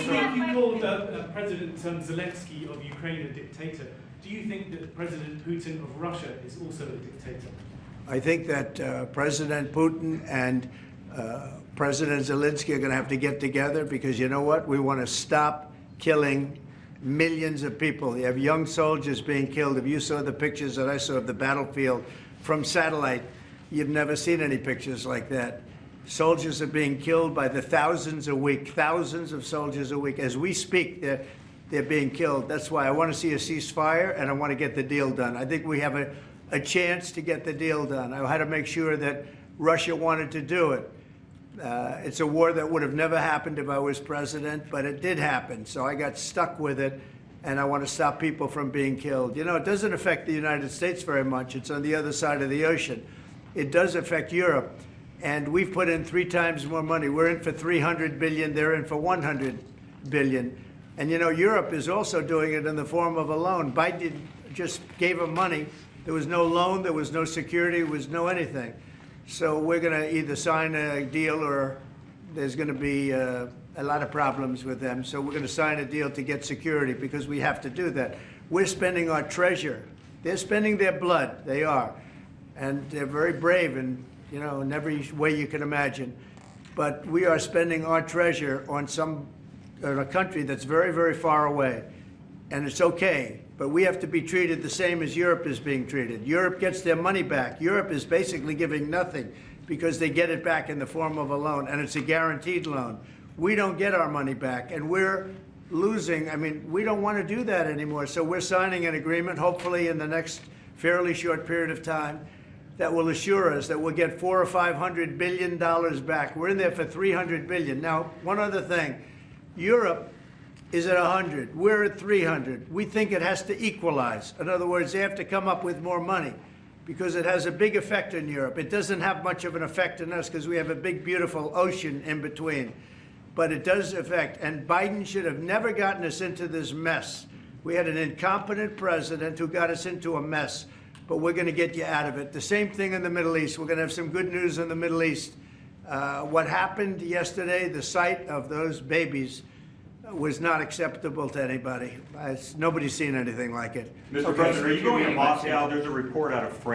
Last week you called President Zelensky of Ukraine a dictator. Do you think that President Putin of Russia is also a dictator? I think that President Putin and President Zelensky are going to have to get together because you know what? We want to stop killing millions of people. You have young soldiers being killed. If you saw the pictures that I saw of the battlefield from satellite, you've never seen any pictures like that. Soldiers are being killed by the thousands a week, thousands of soldiers a week. As we speak, they're being killed. That's why I want to see a ceasefire and I want to get the deal done. I think we have a chance to get the deal done. I had to make sure that Russia wanted to do it. It's a war that would have never happened if I was president, but it did happen. So I got stuck with it, and I want to stop people from being killed. You know, it doesn't affect the United States very much. It's on the other side of the ocean. It does affect Europe, and we've put in 3 times more money. We're in for $300 billion. They're in for $100 billion. And, you know, Europe is also doing it in the form of a loan. Biden just gave them money. There was no loan. There was no security. There was no anything. So we're going to either sign a deal or there's going to be a lot of problems with them. So we're going to sign a deal to get security because we have to do that. We're spending our treasure. They're spending their blood. They are. And they're very brave and, you know, in every way you can imagine. But we are spending our treasure on a country that's very, very far away. And it's okay. But we have to be treated the same as Europe is being treated. Europe gets their money back. Europe is basically giving nothing because they get it back in the form of a loan, and it's a guaranteed loan. We don't get our money back, and we're losing. I mean, we don't want to do that anymore. So we're signing an agreement, hopefully in the next fairly short period of time, that will assure us that we'll get $400 or $500 billion back. We're in there for $300 billion. Now, one other thing. Europe is at 100. We're at 300. We think it has to equalize. In other words, they have to come up with more money because it has a big effect in Europe. It doesn't have much of an effect on us because we have a big, beautiful ocean in between. But it does affect. And Biden should have never gotten us into this mess. We had an incompetent president who got us into a mess. But we're going to get you out of it. The same thing in the Middle East. We're going to have some good news in the Middle East. What happened yesterday, the sight of those babies, was not acceptable to anybody. Nobody's seen anything like it. Mr. President, are you going to Moscow? There's a report out of France.